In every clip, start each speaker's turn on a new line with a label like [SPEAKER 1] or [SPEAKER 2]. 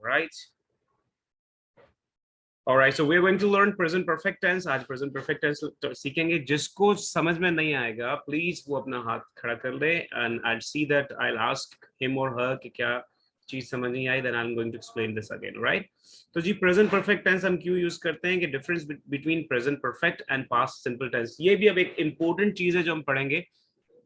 [SPEAKER 1] right? Alright, so we're going to learn present perfect tense. आज present perfect tense सीखेंगे. जिसको समझ में नहीं आएगा प्लीज वो अपना हाथ खड़ा कर दे and I'll see that I'll ask him or her कि क्या चीज समझ नहीं आई, then I'm going to explain this again, right? तो जी present perfect tense हम क्यों यूज करते हैं कि difference between present perfect and past simple tense. ये भी अब एक important चीज है जो हम पढ़ेंगे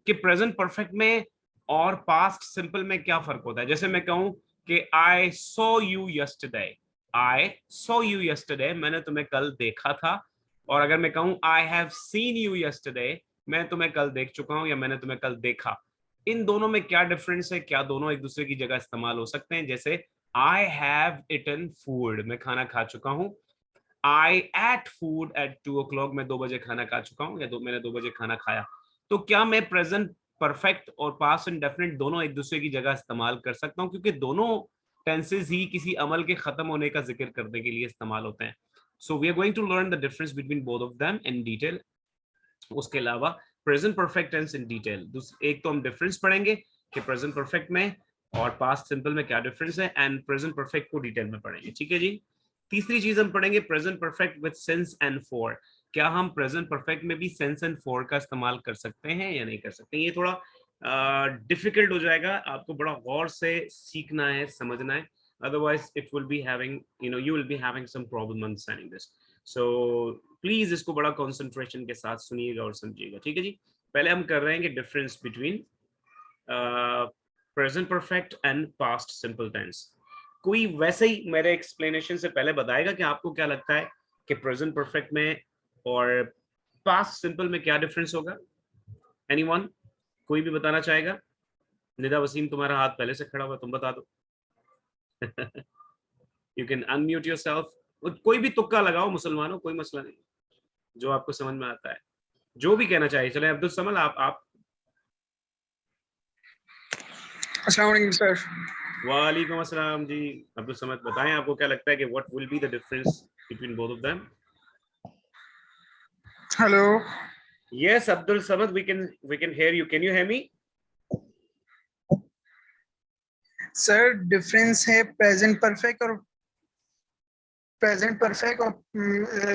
[SPEAKER 1] कि present perfect में और past simple में क्या फर्क होता है. जैसे मैं कहूँ कि I saw you yesterday. I saw you yesterday, मैंने तुम्हें कल देखा था. और अगर मैं कहूँ I have seen you yesterday, मैं तुम्हें कल देख चुका हूँ या मैंने तुम्हें कल देखा. इन दोनों में क्या डिफरेंस है, क्या दोनों एक दूसरे की जगह इस्तेमाल हो सकते हैं. जैसे I have eaten food, मैं खाना खा चुका हूँ. I ate food at 2 o'clock, मैं 2 बजे खाना खा चुका हूँ या मैंने 2 बजे खाना खाया. तो क्या मैं प्रेजेंट परफेक्ट और पास्ट इंडेफिनिट दोनों एक दूसरे की जगह इस्तेमाल कर सकता हूँ, क्योंकि दोनों टेंसेस ही किसी अमल के खत्म होने का जिक्र करने के लिए इस्तेमाल होते हैं. So we are going to learn the difference between both of them in detail. उसके अलावा present perfect tense in detail. एक तो हम डिफरेंस पढ़ेंगे कि प्रेजेंट परफेक्ट में और पास्ट सिंपल में क्या डिफरेंस है, एंड प्रेजेंट परफेक्ट को डिटेल में पढ़ेंगे. ठीक है जी. तीसरी चीज हम पढ़ेंगे present perfect with sense and for. क्या हम प्रेजेंट परफेक्ट में भी सेंस एंड फॉर का इस्तेमाल कर सकते हैं या नहीं कर सकते. ये थोड़ा डिफिकल्ट हो जाएगा, आपको बड़ा गौर से सीखना है, समझना है. Otherwise it will be having, you will be having some problem understanding this. So please इसको बड़ा कंसंट्रेशन के साथ सुनिएगा और समझिएगा. ठीक है जी. पहले हम कर रहे हैं कि difference between present perfect and past simple tense. कोई वैसे ही मेरे एक्सप्लेनेशन से पहले बताएगा कि आपको क्या लगता है कि प्रेजेंट परफेक्ट में और पास्ट सिंपल में क्या डिफरेंस होगा. एनीवन, कोई भी बताना चाहेगा. निदा वसीम, तुम्हारा हाथ पहले से खड़ा हुआ, तुम बता दो. You can unmute yourself. कोई भी तुक्का लगाओ मुसलमानों, कोई मसला नहीं, जो आपको समझ में आता है, जो भी कहना चाहिए. चले अब्दुल समद, आप.
[SPEAKER 2] अस्सलाम वालेकुम सर.
[SPEAKER 1] वालेकुम अस्सलाम जी. अब्दुल समद, बताएं आपको क्या लगता है कि what will be the difference between both of them.
[SPEAKER 2] Hello.
[SPEAKER 1] Yes Abdul Samad, we can hear you. Can you hear me.
[SPEAKER 2] Sir difference है प्रेजेंट परफेक्ट और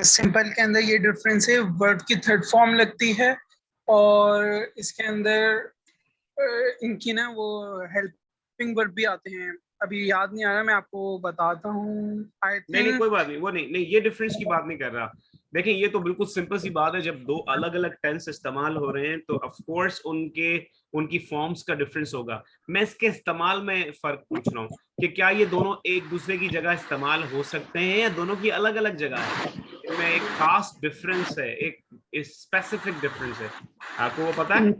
[SPEAKER 2] सिंपल के अंदर ये डिफरेंस है, वर्ड की थर्ड फॉर्म लगती है और इसके अंदर इनकी ना वो हेल्पिंग वर्ब भी आते हैं. अभी याद नहीं आ रहा, मैं आपको बताता हूँ. आई
[SPEAKER 1] नहीं
[SPEAKER 2] थिंक
[SPEAKER 1] कोई बात नहीं, वो नहीं, ये डिफरेंस की बात नहीं कर रहा. देखिए ये तो बिल्कुल सिंपल सी बात है. जब दो अलग अलग टेंस इस्तेमाल हो रहे हैं तो ऑफ कोर्स उनकी फॉर्म्स का डिफरेंस होगा. मैं इसके इस्तेमाल में फर्क पूछ रहा हूँ कि क्या ये दोनों एक दूसरे की जगह इस्तेमाल हो सकते हैं या दोनों की अलग अलग जगह है. इनमें एक खास डिफरेंस है, एक स्पेसिफिक डिफरेंस है. आपको वो पता है.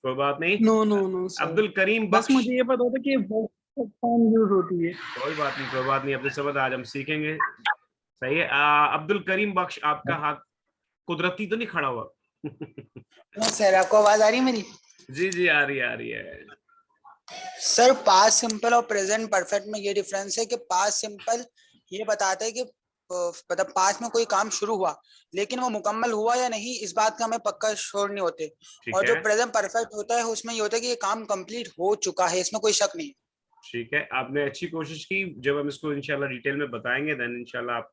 [SPEAKER 1] कोई बात नहीं.
[SPEAKER 2] No no no sir,
[SPEAKER 1] Abdul Karim
[SPEAKER 2] बस
[SPEAKER 1] बख्श.
[SPEAKER 2] मुझे ये पता था कि वर्ड फॉर्म यूज होती है.
[SPEAKER 1] कोई बात नहीं, कोई बात नहीं अब्दुल समद, आज हम सीखेंगे. सही है. अब्दुल करीम बख्श, आपका हाथ कुदरती तो नहीं खड़ा हुआ.
[SPEAKER 3] सर आपको आवाज आ रही है मेरी.
[SPEAKER 1] जी जी आ रही है, आ रही है.
[SPEAKER 3] सर पास्ट सिंपल और प्रेजेंट परफेक्ट में ये डिफरेंस है कि पास्ट सिंपल ये बताता है कि मतलब पास्ट में कोई काम शुरू हुआ लेकिन वो मुकम्मल हुआ या नहीं इस बात का हमें पक्का श्योर नहीं होते. और जो प्रेजेंट परफेक्ट होता है उसमें ये होता है कि ये काम कंप्लीट हो चुका है, इसमें कोई शक नहीं.
[SPEAKER 1] ठीक है, आपने अच्छी कोशिश की. जब हम इसको इंशाल्लाह डिटेल में बताएंगे देन इंशाल्लाह आप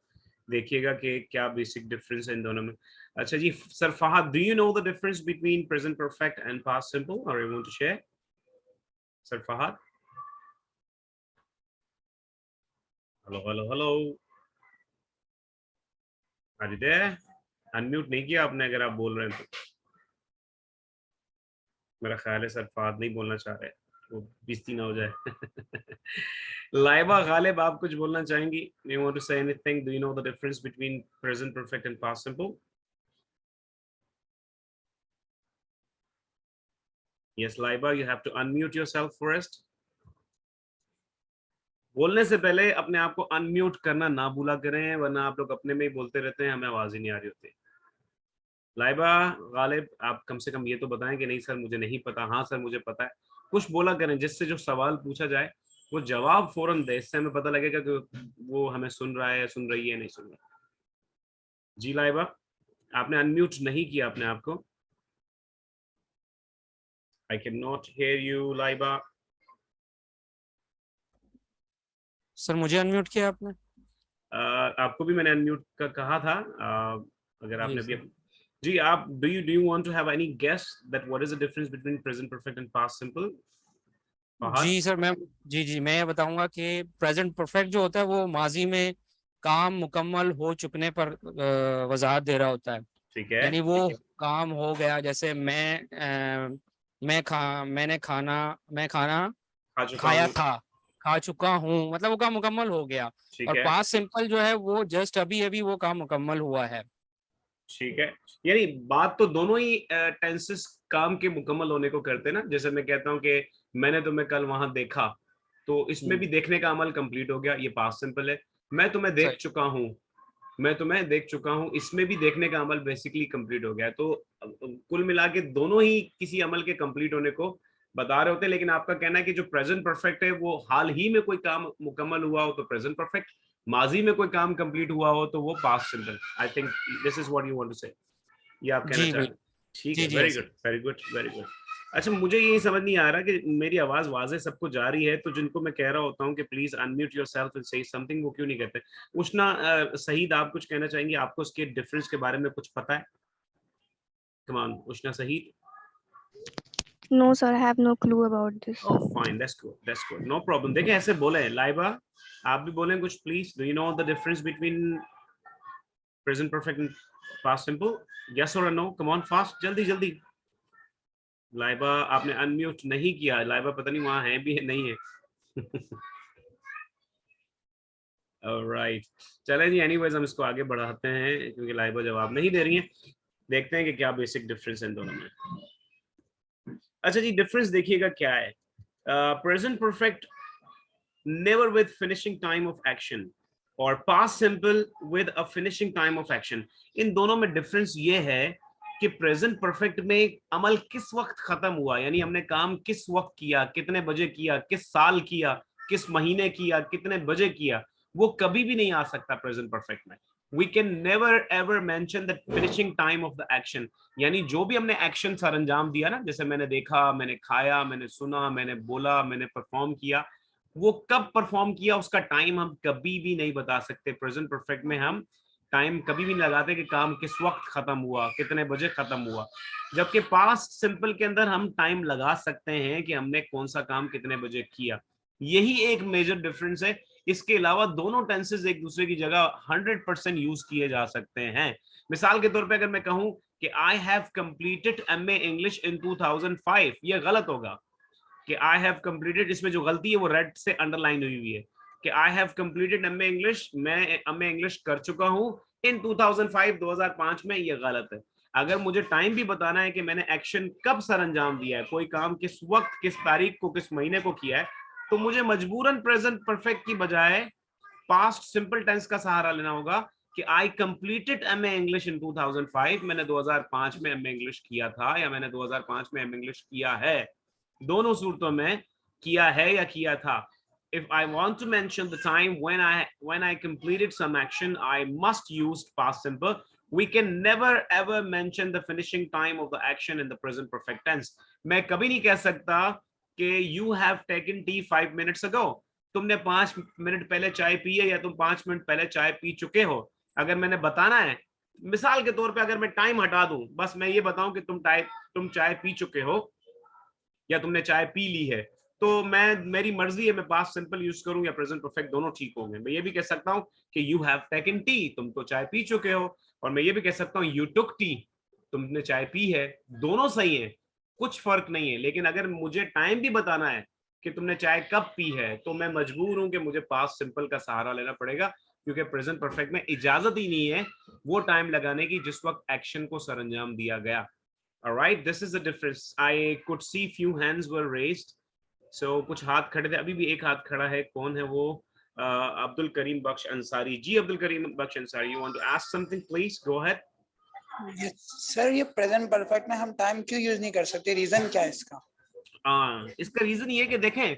[SPEAKER 1] देखिएगा कि क्या बेसिक डिफरेंस है इन दोनों में. अच्छा जी, sir Fahad, do you know the difference between present perfect and past simple, और you want to share. Sir Fahad, hello hello hello, are you there. Unmute नहीं किया आपने अगर आप बोल रहे हैं तो. मेरा ख्याल है सर फहद नहीं बोलना चाह रहे, वो बेइज्जती ना हो जाए. लाइबा गालिब, आप कुछ बोलना चाहेंगी. You want to say anything. Do you know the difference between present perfect and past simple. Yes, Laiba, you have to unmute yourself first. बोलने से पहले अपने आप को अनम्यूट करना ना भूला करें, वरना आप लोग अपने में ही बोलते रहते हैं, हमें आवाज ही नहीं आ रही होती. लाइबा गालिब, आप कम से कम ये तो बताएं कि नहीं सर मुझे नहीं पता, हाँ सर मुझे पता है. कुछ बोला करें जिससे जो सवाल पूछा जाए वो जवाब फौरन दे, इससे हमें पता लगेगा कि वो हमें सुन रहा है, सुन रही है, नहीं सुन रहा. जी लाइबा, आपने अनम्यूट नहीं किया अपने आप को. I cannot hear you, Laiba.
[SPEAKER 4] Sir मुझे अनम्यूट किया आपने?
[SPEAKER 1] आपको भी मैंने अनम्यूट का कहा था। अगर आपने
[SPEAKER 4] जी
[SPEAKER 1] भी जी, आप do you want to have any guess that what is the difference between present perfect and past simple? Fahad?
[SPEAKER 4] जी सर, मैं ये बताऊंगा कि प्रेजेंट परफेक्ट जो होता है वो माजी में काम मुकम्मल हो चुकने पर वजाहत दे रहा होता है।
[SPEAKER 1] ठीक है,
[SPEAKER 4] यानी वो काम हो गया, जैसे मैंने खाना
[SPEAKER 1] खा चुका
[SPEAKER 4] खाया
[SPEAKER 1] हूँ।
[SPEAKER 4] था, खा चुका हूँ, मतलब वो काम मुकम्मल हो गया।
[SPEAKER 1] ठीक
[SPEAKER 4] और
[SPEAKER 1] है,
[SPEAKER 4] पास्ट सिंपल जो है वो जस्ट अभी अभी वो काम मुकम्मल हुआ है।
[SPEAKER 1] ठीक है। यानी बात तो दोनों ही टेंसेस काम के मुकम्मल होने को करते हैं ना। जैसे मैं कहता हूँ कि मैंने तुम्हें कल वहां देखा, तो इसमें भी देखने का अमल कंप्लीट हो गया, ये पास्ट सिंपल है। मैं तुम्हें देख
[SPEAKER 4] सही।
[SPEAKER 1] चुका हूँ, मैं तुम्हें देख चुका हूँ, इसमें भी देखने का अमल बेसिकली कंप्लीट हो गया है। तो कुल मिला के दोनों ही किसी अमल के कंप्लीट होने को बता रहे होते हैं। लेकिन आपका कहना है कि जो प्रेजेंट परफेक्ट है वो हाल ही में कोई काम मुकम्मल हुआ हो तो प्रेजेंट परफेक्ट, माजी में कोई काम कंप्लीट हुआ हो तो वो past simple. I think this is what you want to say, ये आप कहना
[SPEAKER 4] जी
[SPEAKER 1] चाह रहे
[SPEAKER 4] बिल्कुल।
[SPEAKER 1] हैं। ठीक
[SPEAKER 4] जी
[SPEAKER 1] है,
[SPEAKER 4] जी
[SPEAKER 1] वेरी
[SPEAKER 4] ऐसे।
[SPEAKER 1] Good, very good, very good. अच्छा, मुझे ये समझ नहीं आ रहा कि मेरी आवाज वाजे सबको जा रही है, तो जिनको मैं कह रहा होता हूँ कि प्लीज अनम्यूट योरसेल्फ एंड से समथिंग, वो क्यों नहीं कहते? उष्णा, सहीद, आप कुछ कहना चाहेंगे? आपको इसके डिफरेंस के बारे में कुछ पता है? कम ऑन उष्णा, सहीद।
[SPEAKER 5] No, sir, I have no clue about this.
[SPEAKER 1] Oh fine, that's good, that's good, no problem. देखिए ऐसे बोले, लाइबा आप भी बोलें कुछ please. Do you know the difference between present perfect and past simple? Yes और no, come on fast, जल्दी जल्दी। लाइबा आपने अनम्यूट नहीं किया, लाइबा पता नहीं वहां है भी है नहीं है। ऑलराइट, चलें जी, एनीवेज हम इसको आगे बढ़ाते हैं क्योंकि लाइबा जवाब नहीं दे रही हैं। देखते हैं कि क्या बेसिक डिफरेंस है इन दोनों में। अच्छा जी, डिफरेंस देखिएगा क्या है। Present perfect never with finishing time of action और past simple with a finishing time of action. इन दोनों में डिफरेंस ये है कि प्रेजेंट परफेक्ट में अमल किस वक्त खत्म हुआ, यानी हमने काम किस वक्त किया, कितने बजे किया, किस साल किया, किस महीने किया, कितने बजे किया, वो कभी भी नहीं आ सकता प्रेजेंट परफेक्ट में। We can never ever mention the finishing time of the action, यानी जो भी हमने एक्शन सर अंजाम दिया ना, जैसे मैंने देखा, मैंने खाया, मैंने सुना, मैंने बोला, मैंने परफॉर्म किया, वो कब परफॉर्म किया उसका टाइम हम कभी भी नहीं बता सकते। प्रेजेंट परफेक्ट में हम टाइम कभी भी नहीं लगाते कि काम किस वक्त खत्म हुआ, कितने बजे खत्म हुआ। जबकि पास्ट सिंपल के अंदर हम टाइम लगा सकते हैं कि हमने कौन सा काम कितने बजे किया। यही एक मेजर डिफरेंस है। इसके अलावा दोनों टेंसेस एक दूसरे की जगह 100% यूज किए जा सकते हैं। मिसाल के तौर पे अगर मैं कहूं कि I have completed MA English in 2005, ये गलत होगा कि आई हैव कंप्लीटेड, इसमें जो गलती है वो रेड से अंडरलाइन हुई है कि I have completed MA English, मैं एमए इंग्लिश कर चुका हूं इन 2005, 2005 में, ये गलत है। अगर मुझे टाइम भी बताना है कि मैंने एक्शन कब सर अंजाम दिया है, कोई काम किस वक्त, किस तारीख को, किस महीने को किया है, तो मुझे मजबूरन प्रेजेंट परफेक्ट की बजाय पास्ट सिंपल टेंस का सहारा लेना होगा कि I completed MA English in 2005, मैंने 2005 में एमए इंग्लिश किया था या मैंने 2005 में एमए इंग्लिश किया है। दोनों सूरतों में किया है या किया था। If I want to mention the time when I completed some action, I must use past simple. We can never ever mention the finishing time of the action in the present perfect tense. मैं कभी नहीं कह सकता कि you have taken tea 5 minutes ago. तुमने 5 minute पहले चाय P है या तुम 5 मिनट पहले चाय पी चुके हो। अगर मैंने बताना है, मिसाल के तौर पे अगर मैं टाइम हटा दूं, बस मैं ये बताऊं कि तुम चाय पी चुके हो या तुमने चाय पी ली है, तो मेरी मर्जी है मैं पास्ट सिंपल यूज करूं या प्रेजेंट परफेक्ट, दोनों ठीक होंगे। मैं ये भी कह सकता हूं कि यू हैव टेकन टी, तुम तो चाय पी चुके हो, और मैं ये भी कह सकता हूं यू टुक टी, तुमने चाय पी है। दोनों सही है, कुछ फर्क नहीं है। लेकिन अगर मुझे टाइम भी बताना है कि तुमने चाय कब पी है, तो मैं मजबूर हूं कि मुझे पास्ट सिंपल का सहारा लेना पड़ेगा, क्योंकि प्रेजेंट परफेक्ट में इजाजत ही नहीं है वो टाइम लगाने की जिस वक्त एक्शन को सरअंजाम दिया गया। All right, this is the difference. I could see few hands were raised. So कुछ हाथ खड़े थे, अभी भी एक हाथ खड़ा है, कौन है वो? अब्दुल करीम बख्श अंसारी। जी Abdul Karim Bakhsh Ansari, you want to ask something, please go ahead.
[SPEAKER 3] Sir ये प्रेजेंट परफेक्ट में हम टाइम क्यों यूज नहीं कर सकते, रीजन क्या है इसका?
[SPEAKER 1] इसका रीजन ये कि देखें,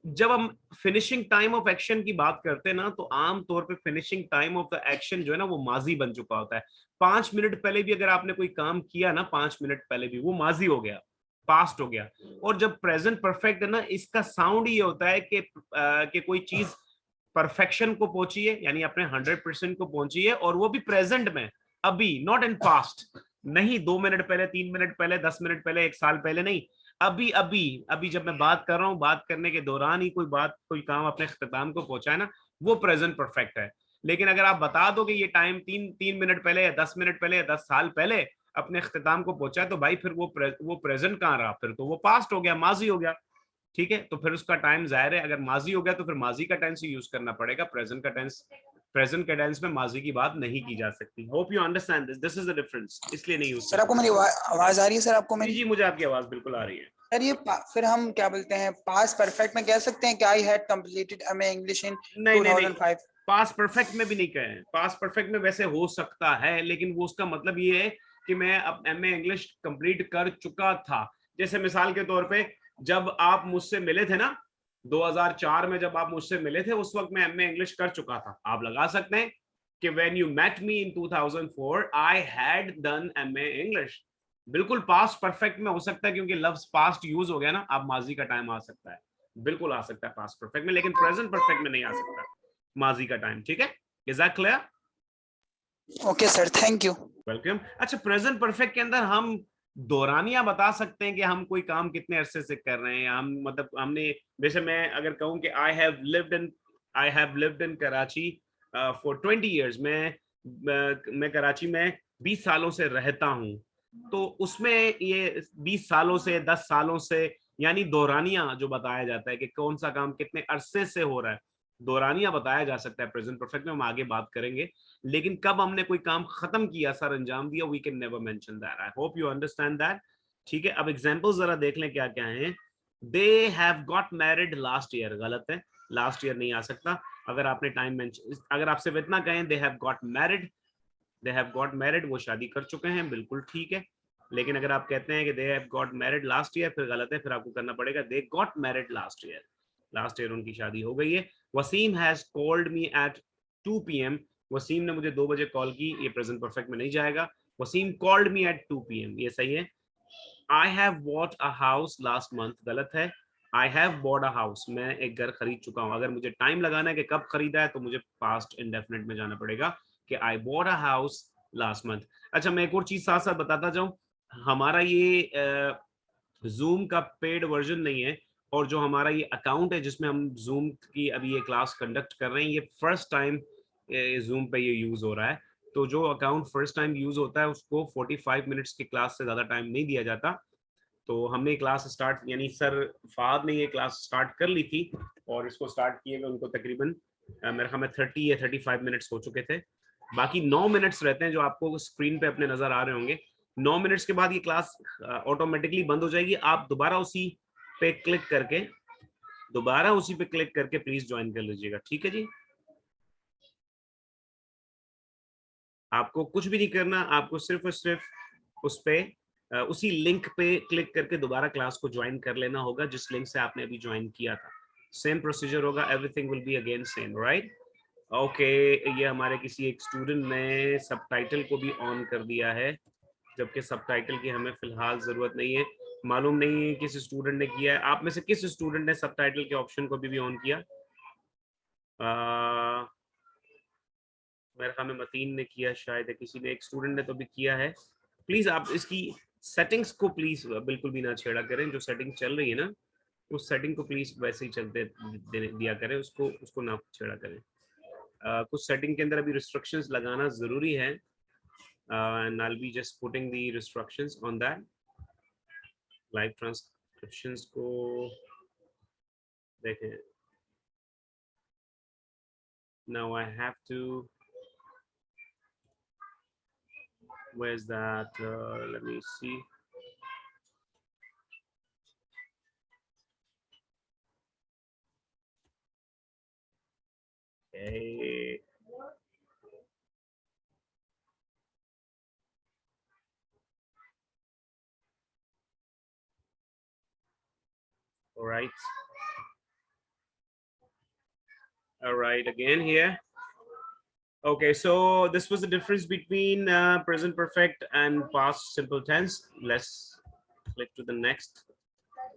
[SPEAKER 1] जब हम फिनिशिंग टाइम ऑफ एक्शन की बात करते हैं ना, तो आम तौर पे finishing time of the action जो है ना वो माजी बन चुका होता है। 5 मिनट पहले भी अगर आपने कोई काम किया ना, 5 मिनट पहले भी, वो माजी हो गया, पास्ट हो गया। और जब प्रेजेंट परफेक्ट है ना, इसका साउंड ये होता है कि कोई चीज परफेक्शन को पहुंचिए, यानी अपने 100% को पहुंचिए, और वो भी प्रेजेंट में, अभी, नॉट इन पास्ट, नहीं 2 मिनट पहले, 3 मिनट पहले, 10 मिनट पहले, 1 साल पहले, नहीं, अभी अभी अभी जब मैं बात कर रहा हूँ, बात करने के दौरान ही कोई काम अपने इख्तिताम को पहुंचा है ना, वो प्रेजेंट परफेक्ट है। लेकिन अगर आप बता दो कि ये टाइम 3 मिनट पहले या 10 मिनट पहले या 10 साल पहले अपने इख्तिताम को पहुंचा है, तो भाई फिर वो प्रेजेंट कहाँ रहा, फिर तो वो पास्ट हो गया, माजी हो गया। ठीक है, तो फिर उसका टाइम जाहिर है, अगर माजी हो गया तो फिर माजी का टेंस ही यूज करना पड़ेगा, प्रेजेंट का टेंस, प्रेजेंट के टेंस में माजी की बात नहीं की जा सकती। Hope you understand this is the difference, इसलिए नहीं यूज।
[SPEAKER 3] सर आपको मेरी आवाज आ रही है? सर आपको मेरी?
[SPEAKER 1] जी, मुझे आपकी आवाज बिल्कुल आ रही है।
[SPEAKER 3] सर ये फिर हम क्या बोलते हैं, पास परफेक्ट में कह सकते हैं कि I had completed MA English in 2005?
[SPEAKER 1] Pass perfect में भी नहीं कहे, पास परफेक्ट में वैसे हो सकता है, लेकिन वो उसका मतलब ये है कि मैं अब एमए इंग्लिश कंप्लीट कर चुका था। जैसे मिसाल के तौर पे जब आप मुझसे मिले थे ना 2004 में, जब आप मुझसे मिले थे उस वक्त मैं एमए इंग्लिश कर चुका था। आप लगा सकते हैं कि when you met me in 2004 I had done MA English. बिल्कुल पास्ट परफेक्ट में हो सकता है, क्योंकि लफ्ज पास्ट यूज हो गया ना, अब माजी का टाइम आ सकता है, बिल्कुल आ सकता है पास्ट परफेक्ट में, लेकिन प्रेजेंट परफेक्ट में नहीं आ सकता माजी का टाइम। ठीक है, is that clear?
[SPEAKER 3] Okay sir, thank you.
[SPEAKER 1] Welcome. अच्छा, प्रेजेंट परफेक्ट के अंदर हम दौरानिया बता सकते हैं कि हम कोई काम कितने अरसे से कर रहे हैं, हम मतलब हमने, जैसे मैं अगर कहूं कि I have lived in Karachi for 20 years, मैं कराची में 20 सालों से रहता हूं, तो उसमें ये 20 सालों से, 10 सालों से, यानी दौरानिया जो बताया जाता है कि कौन सा काम कितने अरसे से हो रहा है, दौरानिया बताया जा सकता है प्रेजेंट परफेक्ट में, हम आगे बात करेंगे। लेकिन कब हमने कोई काम खत्म किया, सर अंजाम दिया, we can never mention that. I hope you understand that. ठीक है, अब एग्जांपल्स जरा देख लें क्या क्या हैं। दे have got married last year, गलत है, लास्ट ईयर नहीं आ सकता। अगर आपने टाइम मेंशन, अगर आप सिर्फ इतना कहें दे हैव गॉट मैरिड, वो शादी कर चुके हैं, बिल्कुल ठीक है। लेकिन अगर आप कहते हैं कि they have got married last year, फिर गलत है, फिर आपको करना पड़ेगा they got married last year, last year उनकी शादी हो गई है। Wasim has called me at 2 PM, Wasim ने मुझे 2 बजे कॉल की, ये प्रेजेंट परफेक्ट में नहीं जाएगा। Wasim called me at 2 PM, ये सही है। I have bought a house last month, गलत है। I have bought a house, मैं एक घर खरीद चुका हूं। अगर मुझे टाइम लगाना है कि कब खरीदा है, तो मुझे पास्ट इंडेफिनिट में जाना पड़ेगा कि I bought a house last month. अच्छा, मैं एक और चीज साथ साथ बताता जाऊं, हमारा ये जूम का पेड वर्जन नहीं है, और जो हमारा ये अकाउंट है जिसमें हम जूम की अभी ये क्लास कंडक्ट कर रहे हैं, ये फर्स्ट टाइम जूम पे ये यूज हो रहा है। तो जो अकाउंट फर्स्ट टाइम यूज होता है उसको 45 मिनट्स की क्लास से ज्यादा टाइम नहीं दिया जाता। तो हमने क्लास स्टार्ट, यानी सर फाद ने ये क्लास स्टार्ट कर ली थी, और इसको स्टार्ट किए हुए उनको तकरीबन मेरे ख्याल में 30 या 35 मिनट्स हो चुके थे। बाकी 9 मिनट्स रहते हैं जो आपको स्क्रीन पे अपने नजर आ रहे होंगे। 9 मिनट्स के बाद ये क्लास ऑटोमेटिकली बंद हो जाएगी। आप दोबारा उसी पे क्लिक करके प्लीज ज्वाइन कर लीजिएगा। ठीक है जी, आपको कुछ भी नहीं करना, आपको सिर्फ और सिर्फ उस पे उसी लिंक पे क्लिक करके दोबारा क्लास को ज्वाइन कर लेना होगा जिस लिंक से आपने अभी ज्वाइन किया था। सेम प्रोसीजर होगा, everything will be again same, right? Okay, ये हमारे किसी एक स्टूडेंट ने सबटाइटल को भी ऑन कर दिया है, जबकि सबटाइटल की हमें फिलहाल जरूरत नहीं है। मालूम नहीं है किस स्टूडेंट ने किया है। आप में से किस स्टूडेंट ने सबटाइटल के ऑप्शन को भी ऑन किया? मेरे ख्याल में मतीन ने किया, शायद किसी ने, एक स्टूडेंट ने तो भी किया है। प्लीज आप इसकी सेटिंग्स को प्लीज बिल्कुल भी ना छेड़ा करें, जो सेटिंग चल रही है ना उस सेटिंग को प्लीज वैसे ही चलते दिया करें, उसको ना छेड़ा करें। कुछ सेटिंग के अंदर अभी रिस्ट्रिक्शंस लगाना जरूरी है, and I'll be just putting the restrictions on that. Live transcriptions को देखें। Now I have to, where's that? Let me see. Okay. All right, again here. Okay, so this was the difference between present perfect and past simple tense. Let's click to the next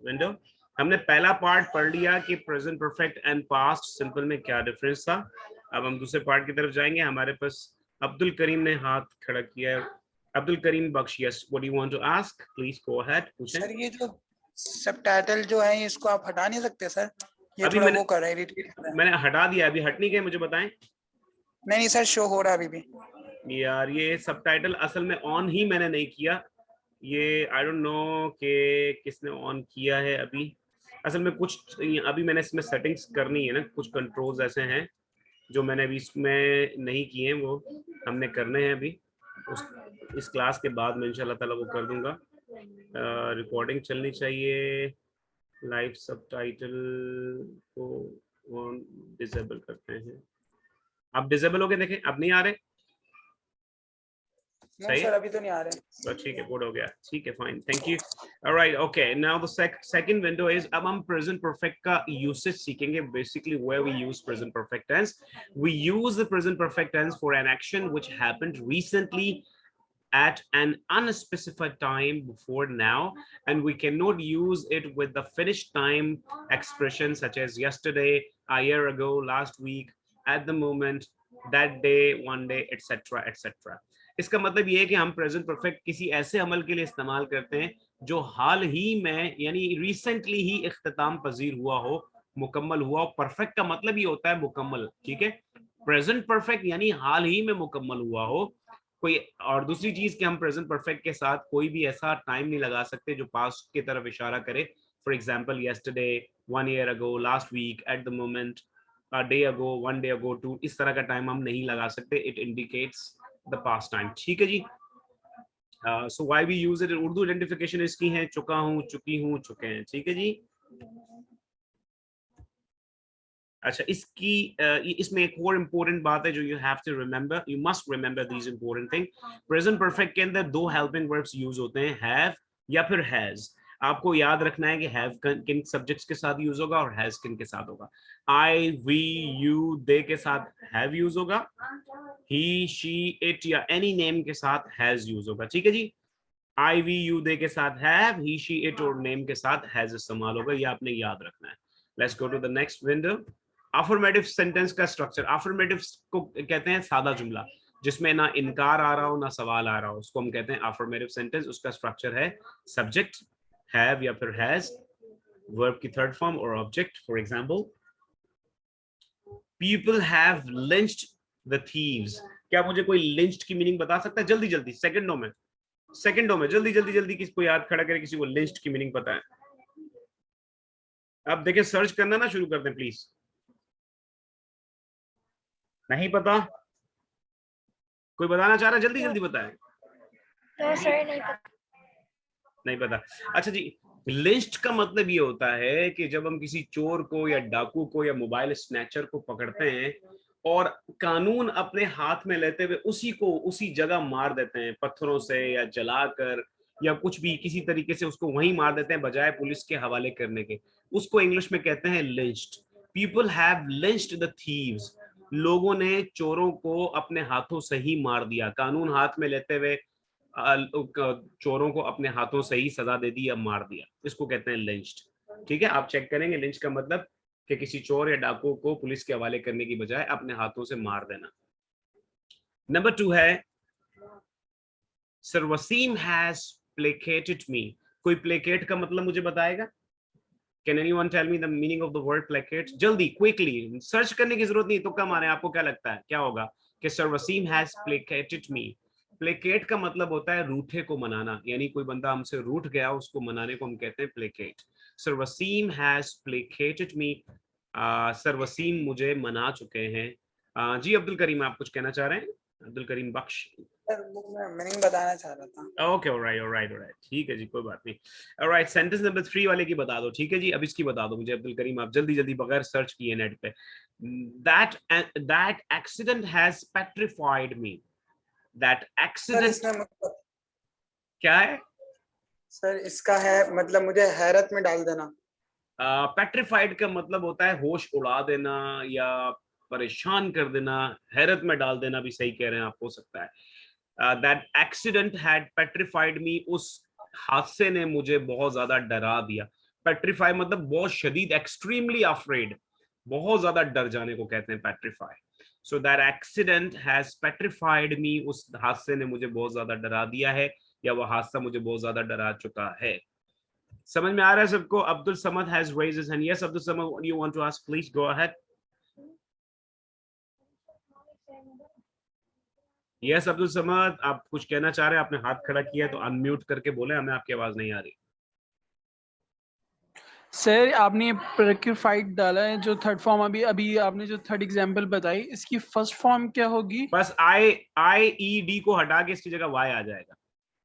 [SPEAKER 1] window. हमने पहला part पढ़ लिया कि present perfect and past simple में क्या difference था। अब हम दूसरे पार्ट की तरफ जाएंगे। हमारे पास अब्दुल करीम ने हाथ खड़ा किया है। Abdul Karim Bakhsh, yes, what do you want to ask, please go ahead, पूछें।
[SPEAKER 3] सर ये जो सबटाइटल जो है इसको आप हटा नहीं सकते सर, ये
[SPEAKER 1] अभी
[SPEAKER 3] थोड़ा
[SPEAKER 1] मैंने
[SPEAKER 3] वो कर रहा है, इरिटेट कर रहा है।
[SPEAKER 1] मैंने हटा दिया, अभी हट नहीं गए, मुझे बताएं।
[SPEAKER 3] नहीं सर, शो हो रहा है अभी भी।
[SPEAKER 1] यार ये सबटाइटल असल में ऑन ही मैंने नहीं किया, ये आई डोंट नो कि किसने ऑन किया है अभी। असल में कुछ अभी मैंने इसमें सेटिंग्स करनी है ना, कुछ कंट्रोल्स ऐसे हैं जो मैंने अभी इसमें नहीं किए हैं, वो हमने करने हैं अभी। इस क्लास के बाद मैं इंशाल्लाह ताला वो कर दूंगा। रिकॉर्डिंग चलनी चाहिए। लाइव सबटाइटल को डिसेबल करते हैं। आप डिसेबल हो गए, देखें अब नहीं आ रहे।
[SPEAKER 3] नो
[SPEAKER 1] सही
[SPEAKER 3] सर,
[SPEAKER 1] है,
[SPEAKER 3] अभी तो नहीं आ रहे।
[SPEAKER 1] तो ठीक है, गुड हो गया, ठीक है, fine, thank you. Alright, okay, now the second window is, अब हम प्रेजेंट परफेक्ट का यूसेज सीखेंगे। Basically where we use present perfect tense, we use the present perfect tense for an action which happened recently at an unspecified time before now, and we cannot use it with the finished time expressions such as yesterday, a year ago, last week, at the moment, that day, one day, etc etc। इसका मतलब ये है कि हम present perfect किसी ऐसे अमल के लिए इस्तेमाल करते हैं जो हाल ही में यानी रिसेंटली ही इख्तिताम पजीर हुआ हो, मुकम्मल हुआ हो। परफेक्ट का मतलब ये होता है मुकम्मल, ठीक है। प्रेजेंट परफेक्ट यानी हाल ही में मुकम्मल हुआ हो कोई। और दूसरी चीज कि हम प्रेजेंट परफेक्ट के साथ कोई भी ऐसा टाइम नहीं लगा सकते जो पास्ट की तरफ इशारा करे। For example yesterday, 1 year ago, last week, at the moment, a day ago, 1 day ago, two, इस तरह का टाइम हम नहीं लगा सकते। It indicates the past time, ठीक है जी। So why we use it, Urdu identification इसकी है चुका हूं, चुकी हूं, चुके हैं, ठीक है जी। अच्छा, इसमें एक और इम्पोर्टेंट बात है जो you have to remember, you must remember these important thing. Present perfect के अंदर दो हेल्पिंग वर्ब्स यूज होते हैं, हैव या फिर हैज। आपको याद रखना है कि हैव किन सब्जेक्ट्स के साथ यूज होगा और हैज किन के साथ होगा। आई, वी, यू, दे के साथ हैव यूज होगा। ही, शी, इट या एनी नेम के साथ हैज यूज होगा, ठीक है जी। आई, वी, यू, दे के साथ हैव, ही, शी, इट और नेम के साथ हैज इस्तेमाल होगा, ये आपने याद रखना है। Let's go to the next window. Affirmative sentence का स्ट्रक्चर, अफर्मेटिव को कहते हैं सादा जुमला जिसमें ना इनकार आ रहा हो ना सवाल आ रहा हो, उसको हम कहते हैं अफर्मेटिव सेंटेंस। उसका स्ट्रक्चर है सब्जेक्ट हैव या फिर हैज, वर्ब की थर्ड फॉर्म और object. For example, people have lynched the thieves. क्या मुझे कोई लिंच्ड की मीनिंग बता सकता है? जल्दी जल्दी, सेकंडों में जल्दी जल्दी जल्दी, किसी को याद खड़ा करे, किसी को लिंच्ड की मीनिंग पता है? अब देखिए, सर्च करना ना शुरू कर दें प्लीज। नहीं पता? कोई बताना चाह रहा है? जल्दी जल्दी बताएं।
[SPEAKER 5] No, sir, नहीं पता.
[SPEAKER 1] नहीं पता? अच्छा जी, लिंच्ड का मतलब ये होता है कि जब हम किसी चोर को या डाकू को या मोबाइल स्नैचर को पकड़ते हैं और कानून अपने हाथ में लेते हुए उसी को उसी जगह मार देते हैं, पत्थरों से या जलाकर या कुछ भी किसी तरीके से उसको वहीं मार देते हैं बजाय पुलिस के हवाले करने के, उसको इंग्लिश में कहते हैं lynched. People have lynched the thieves. लोगों ने चोरों को अपने हाथों से ही मार दिया, कानून हाथ में लेते हुए चोरों को अपने हाथों से ही सजा दे दी या मार दिया, इसको कहते हैं लिंच्ड। ठीक है, आप चेक करेंगे, लिंच का मतलब कि किसी चोर या डाकू को पुलिस के हवाले करने की बजाय अपने हाथों से मार देना। नंबर 2 है सर वसीम हैज प्लेकेटेड मी। कोई प्लेकेट का मतलब मुझे बताएगा? Can anyone tell me the meaning of the word placate? जल्दी, क्विकली, सर्च करने की जरूरत नहीं, तो कम आ रहे हैं। आपको क्या लगता है क्या होगा कि sir Wasim has placated me? Placate का मतलब होता है रूठे को मनाना, यानी कोई बंदा हमसे रूठ गया उसको मनाने को हम कहते हैं placate. Sir Wasim has placated me, sir Wasim मुझे मना चुके हैं। जी अब्दुल करीम, आप कुछ कहना चाह रहे हैं? अब्दुल करीम बख्श।
[SPEAKER 3] मैं मीनिंग बताना चाह रहा था।
[SPEAKER 1] ओके, ऑलराइट, ठीक है जी, कोई बात नहीं। ऑलराइट, सेंटेंस नंबर 3 वाले की बता दो, ठीक है जी। अब इसकी बता दो मुझे अब्दुल करीम, आप जल्दी जल्दी बगैर सर्च किए नेट पे। That accident has petrified me. That accident क्या है
[SPEAKER 3] सर? इसका है मतलब मुझे हैरत में डाल देना।
[SPEAKER 1] पेट्रिफाइड का मतलब होता है होश उड़ा देना या परेशान कर देना, हैरत में डाल देना भी सही कह रहे हैं आप, हो सकता है। That accident had petrified me, उस हादसे ने मुझे बहुत ज्यादा डरा दिया। पेट्रीफाई मतलब बहुत शदीद, एक्सट्रीमली अफ्रेड, बहुत ज्यादा डर जाने को कहते हैं petrify. So that accident has petrified me, उस हादसे ने मुझे बहुत ज्यादा डरा दिया है, या वो हादसा मुझे बहुत ज्यादा डरा चुका है। समझ में आ रहा है सबको? Abdul Samad has raised his hand. Yes Abdul Samad, you want to ask, please go ahead. Yes Abdul Samad, आप कुछ कहना चाह रहे हैं? आपने हाथ खड़ा किया है तो अनम्यूट करके बोले, हमें आपकी आवाज नहीं आ रही।
[SPEAKER 2] सर आपने प्रेक्यूफाइड डाला है जो थर्ड फॉर्म, अभी आपने जो थर्ड एग्जांपल बताई, इसकी फर्स्ट फॉर्म क्या होगी?
[SPEAKER 1] बस आई ई डी को हटा के इसकी जगह वाई आ जाएगा,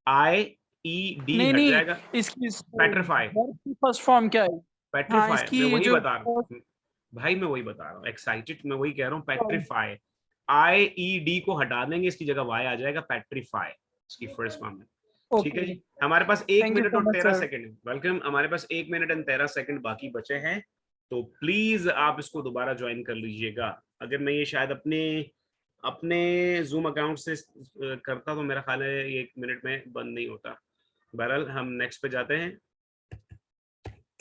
[SPEAKER 1] आई ई डी हट
[SPEAKER 2] नहीं
[SPEAKER 1] जाएगा।
[SPEAKER 2] इसकी
[SPEAKER 1] पेट्रीफाई,
[SPEAKER 2] वर्ब की फर्स्ट फॉर्म क्या है? हाँ
[SPEAKER 1] पेट्रीफाई, मैं
[SPEAKER 2] इसकी
[SPEAKER 1] वही
[SPEAKER 2] जो
[SPEAKER 1] बता रहा हूँ भाई, मैं वही बता रहा हूँ, एक्साइटेड, मैं वही कह रहा हूँ। पेट्रीफाई, आई ई डी को हटा देंगे, इसकी जगह वाई आ जाएगा, पेट्रीफाई इसकी फर्स्ट फॉर्म में। ठीक है जी, हमारे पास 1
[SPEAKER 2] Thank you
[SPEAKER 1] मिनट
[SPEAKER 2] so
[SPEAKER 1] और
[SPEAKER 2] much,
[SPEAKER 1] 13
[SPEAKER 2] sir.
[SPEAKER 1] सेकंड है। वेलकम, हमारे पास 1 मिनट और 13 सेकंड बाकी बचे हैं, तो प्लीज आप इसको दोबारा ज्वाइन कर लीजिएगा। अगर मैं ये शायद अपने जूम अकाउंट से करता तो मेरा ख्याल है ये 1 मिनट में बंद नहीं होता। बहरहाल हम नेक्स्ट पे जाते हैं।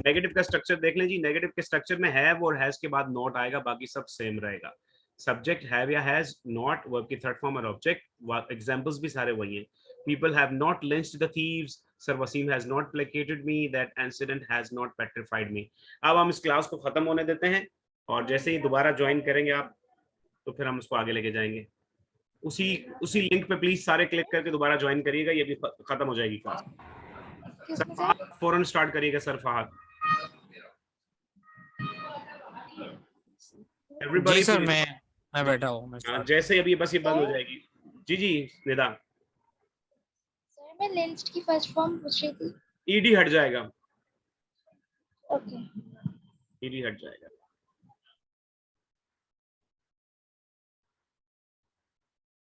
[SPEAKER 1] नेगेटिव का स्ट्रक्चर देख लें जी। नेगेटिव के स्ट्रक्चर में हैव और हैज के बाद नॉट आएगा, बाकी सब सेम रहेगा। सब्जेक्ट हैव या हैज, नॉट वर्ब की थर्ड फॉर्म और ऑब्जेक्ट। एग्जांपल्स भी सारे वही हैं। People have not lynched the thieves. Sir Wasim has not placated me. That incident has not petrified me. अब हम इस क्लास को खत्म होने देते हैं, और जैसे ही दोबारा ज्वाइन करेंगे आप, तो फिर हम उसको आगे लेके जाएंगे। उसी लिंक पे प्लीज सारे क्लिक करके दोबारा ज्वाइन करिएगा, ये भी खत्म हो जाएगी क्लास। सर फहद फौरन स्टार्ट करिएगा। सर फहद।
[SPEAKER 4] जी सर, मैं बैठा हूँ।
[SPEAKER 1] जैसे अभी बस ये बंद हो जाएगी। जी निदा।
[SPEAKER 6] सर मैं लिंच्ड की फर्स्ट फॉर्म पूछ रही थी।
[SPEAKER 1] ईडी हट जाएगा,
[SPEAKER 6] ओके
[SPEAKER 1] ईडी हट जाएगा।